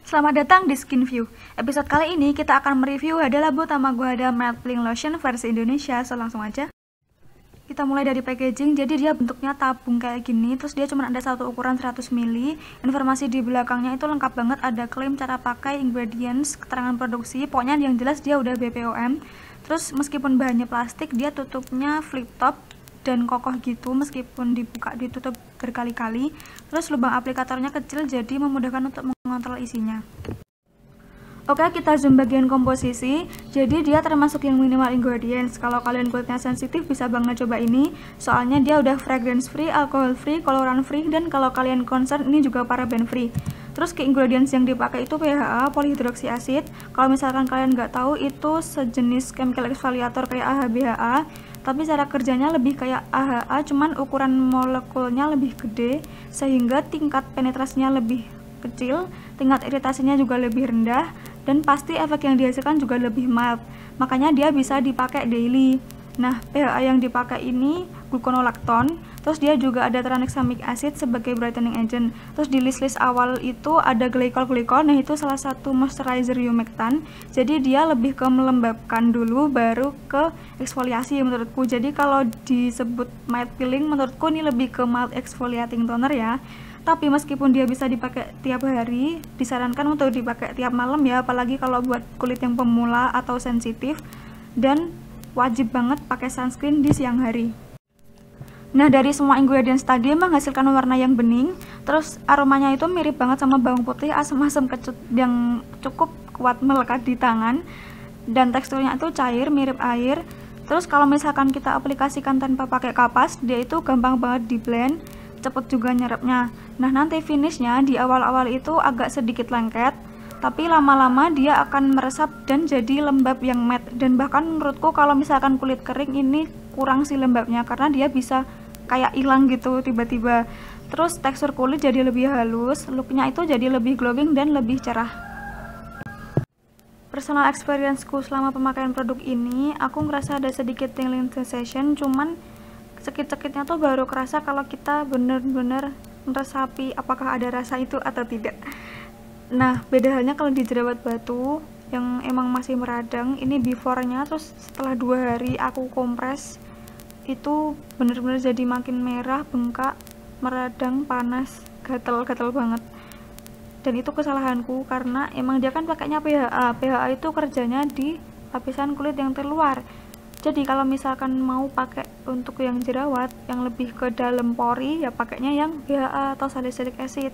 Selamat datang di Skin View. Episode kali ini kita akan mereview Hada Labo Tamagohada Matte Peeling Lotion versi Indonesia. So langsung aja. Kita mulai dari packaging. Jadi dia bentuknya tabung kayak gini. Terus dia cuma ada satu ukuran 100 ml. Informasi di belakangnya itu lengkap banget. Ada klaim cara pakai, ingredients, keterangan produksi. Pokoknya yang jelas dia udah BPOM. Terus meskipun bahannya plastik, dia tutupnya flip top dan kokoh gitu, meskipun dibuka ditutup berkali-kali. Terus lubang aplikatornya kecil, jadi memudahkan untuk mengontrol isinya. Oke, kita zoom bagian komposisi. Jadi dia termasuk yang minimal ingredients. Kalau kalian kulitnya sensitif bisa banget coba ini, soalnya dia udah fragrance free, alcohol free, coloran free, dan kalau kalian concern ini juga paraben free. Terus ke ingredients yang dipakai itu PHA, polyhydroxy acid. Kalau misalkan kalian nggak tahu, itu sejenis chemical exfoliator kayak AHA-BHA, tapi cara kerjanya lebih kayak AHA, cuman ukuran molekulnya lebih gede sehingga tingkat penetrasinya lebih kecil, tingkat iritasinya juga lebih rendah, dan pasti efek yang dihasilkan juga lebih mild. Makanya dia bisa dipakai daily. Nah, PHA yang dipakai ini gluconolactone, terus dia juga ada tranexamic acid sebagai brightening agent. Terus di list awal itu ada glycol, nah itu salah satu moisturizer humectant. Jadi dia lebih ke melembabkan dulu baru ke eksfoliasi menurutku. Jadi kalau disebut matte peeling, menurutku ini lebih ke mild exfoliating toner ya. Tapi meskipun dia bisa dipakai tiap hari, disarankan untuk dipakai tiap malam ya, apalagi kalau buat kulit yang pemula atau sensitif, dan wajib banget pakai sunscreen di siang hari. Nah, dari semua ingredients tadi menghasilkan warna yang bening, terus aromanya itu mirip banget sama bawang putih asam-asam kecut yang cukup kuat melekat di tangan, dan teksturnya itu cair, mirip air. Terus kalau misalkan kita aplikasikan tanpa pakai kapas, dia itu gampang banget di blend, cepet juga nyerapnya. Nah, nanti finishnya di awal-awal itu agak sedikit lengket, tapi lama-lama dia akan meresap dan jadi lembab yang matte. Dan bahkan menurutku kalau misalkan kulit kering ini kurang sih lembabnya, karena dia bisa kayak hilang gitu tiba-tiba. Terus tekstur kulit jadi lebih halus, looknya itu jadi lebih glowing dan lebih cerah. Personal experienceku selama pemakaian produk ini, aku ngerasa ada sedikit tingling sensation, cuman sekit-sekitnya tuh baru kerasa kalau kita bener-bener meresapi apakah ada rasa itu atau tidak. Nah, beda halnya kalau di jerawat batu yang emang masih meradang, ini before-nya, terus setelah 2 hari aku kompres, itu bener-bener jadi makin merah, bengkak, meradang, panas, gatel-gatel banget. Dan itu kesalahanku karena emang dia kan pakainya PHA. PHA itu kerjanya di lapisan kulit yang terluar. Jadi kalau misalkan mau pakai untuk yang jerawat yang lebih ke dalam pori, ya pakainya yang BHA atau salicylic acid.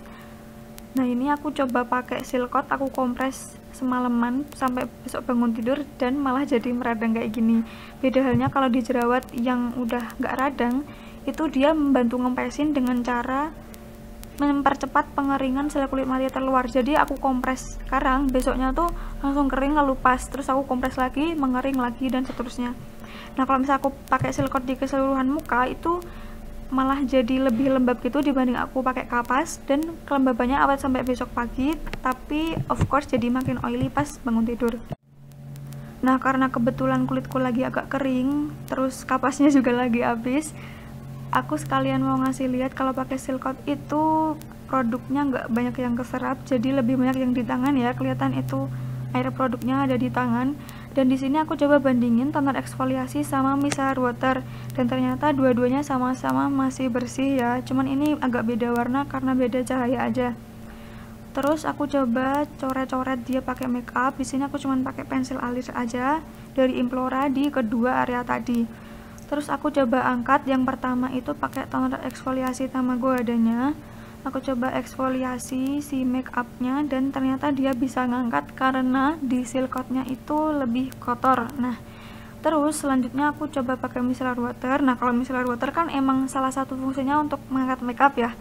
Nah, ini aku coba pakai silkot, aku kompres semalaman sampai besok bangun tidur dan malah jadi meradang kayak gini. Beda halnya kalau di jerawat yang udah nggak radang, itu dia membantu ngempesin dengan cara mempercepat pengeringan sel kulit mati terluar. Jadi aku kompres sekarang, besoknya tuh langsung kering lalu pas, terus aku kompres lagi, mengering lagi, dan seterusnya. Nah, kalau misalnya aku pakai silkot di keseluruhan muka, itu malah jadi lebih lembab gitu dibanding aku pakai kapas, dan kelembabannya awet sampai besok pagi, tapi of course jadi makin oily pas bangun tidur. Nah, karena kebetulan kulitku lagi agak kering, terus kapasnya juga lagi habis, aku sekalian mau ngasih lihat kalau pakai silkot itu produknya nggak banyak yang keserap, jadi lebih banyak yang di tangan ya, kelihatan itu air produknya ada di tangan. Dan di sini aku coba bandingin toner eksfoliasi sama micellar water, dan ternyata dua-duanya sama-sama masih bersih ya, cuman ini agak beda warna karena beda cahaya aja. Terus aku coba coret-coret dia pakai make up. Di sini aku cuman pakai pensil alis aja dari Implora di kedua area tadi. Terus aku coba angkat, yang pertama itu pakai toner eksfoliasi Tamagohadanya. Aku coba eksfoliasi si make upnya, dan ternyata dia bisa ngangkat karena di silkotnya itu lebih kotor. Nah, terus selanjutnya aku coba pakai micellar water. Nah, kalau micellar water kan emang salah satu fungsinya untuk mengangkat make up ya,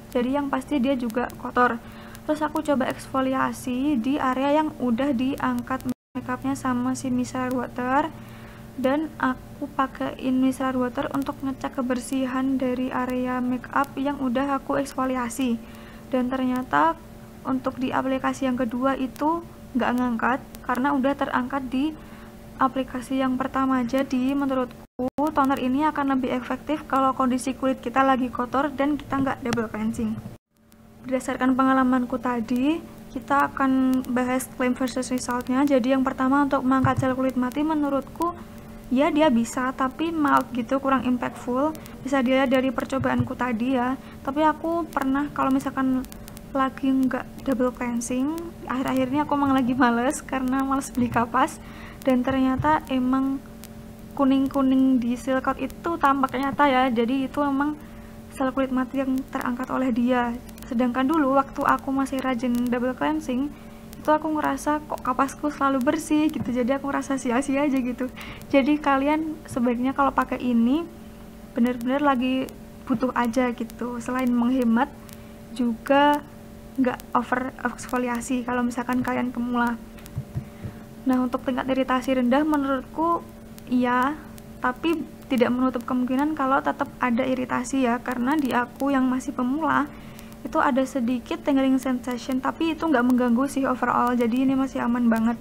jadi yang pasti dia juga kotor. Terus aku coba eksfoliasi di area yang udah diangkat make upnya sama si micellar water, dan aku pakaiin micellar water untuk ngecek kebersihan dari area make up yang udah aku eksfoliasi. Dan ternyata untuk di aplikasi yang kedua itu nggak ngangkat karena udah terangkat di aplikasi yang pertama. Jadi menurutku toner ini akan lebih efektif kalau kondisi kulit kita lagi kotor dan kita nggak double cleansing. Berdasarkan pengalamanku tadi, kita akan bahas claim versus resultnya. Jadi yang pertama, untuk mengangkat sel kulit mati menurutku ya dia bisa, tapi mild gitu, kurang impactful. Bisa dilihat dari percobaanku tadi ya. Tapi aku pernah kalau misalkan lagi nggak double cleansing, akhir-akhir ini aku emang lagi males karena males beli kapas, dan ternyata emang kuning-kuning di silcoat itu tampak nyata ya. Jadi itu emang sel kulit mati yang terangkat oleh dia. Sedangkan dulu waktu aku masih rajin double cleansing, itu aku ngerasa kok kapasku selalu bersih gitu, jadi aku ngerasa sia-sia aja gitu. Jadi kalian sebaiknya kalau pakai ini bener-bener lagi butuh aja gitu, selain menghemat juga nggak over eksfoliasi kalau misalkan kalian pemula. Nah, untuk tingkat iritasi rendah menurutku iya, tapi tidak menutup kemungkinan kalau tetap ada iritasi ya, karena di aku yang masih pemula itu ada sedikit tingling sensation, tapi itu nggak mengganggu sih overall, jadi ini masih aman banget.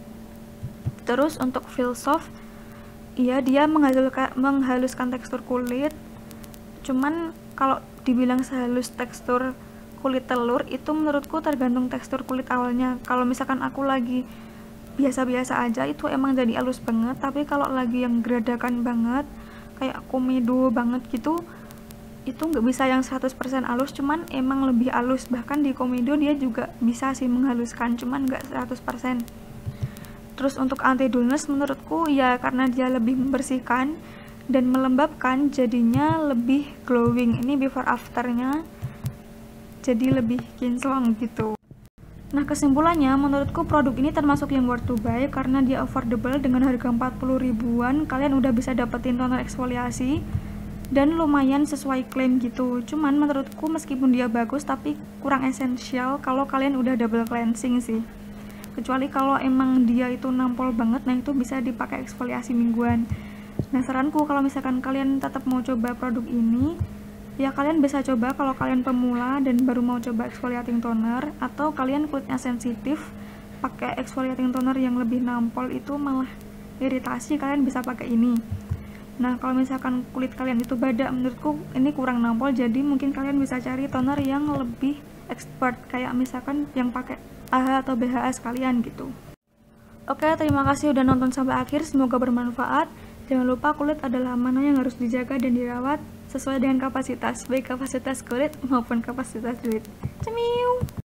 Terus untuk feel soft, iya dia menghaluskan tekstur kulit, cuman kalau dibilang sehalus tekstur kulit telur itu menurutku tergantung tekstur kulit awalnya. Kalau misalkan aku lagi biasa-biasa aja itu emang jadi halus banget, tapi kalau lagi yang geradakan banget kayak komedo banget gitu, itu nggak bisa yang 100% halus, cuman emang lebih halus. Bahkan di komedo dia juga bisa sih menghaluskan, cuman nggak 100%. Terus untuk anti dullness menurutku ya karena dia lebih membersihkan dan melembabkan, jadinya lebih glowing. Ini before afternya jadi lebih kinclong gitu. Nah, kesimpulannya menurutku produk ini termasuk yang worth to buy karena dia affordable. Dengan harga 40 ribuan kalian udah bisa dapetin toner eksfoliasi dan lumayan sesuai klaim gitu. Cuman menurutku meskipun dia bagus tapi kurang esensial kalau kalian udah double cleansing sih, kecuali kalau emang dia itu nampol banget, nah itu bisa dipakai eksfoliasi mingguan. Nah, saranku kalau misalkan kalian tetap mau coba produk ini, ya kalian bisa coba kalau kalian pemula dan baru mau coba exfoliating toner, atau kalian kulitnya sensitif pakai exfoliating toner yang lebih nampol itu malah iritasi, kalian bisa pakai ini. Nah, kalau misalkan kulit kalian itu badak, menurutku ini kurang nampol, jadi mungkin kalian bisa cari toner yang lebih expert, kayak misalkan yang pakai AHA atau BHA sekalian gitu. Oke, terima kasih udah nonton sampai akhir, semoga bermanfaat. Jangan lupa kulit adalah mana yang harus dijaga dan dirawat sesuai dengan kapasitas, baik kapasitas kulit maupun kapasitas duit. Cemiu!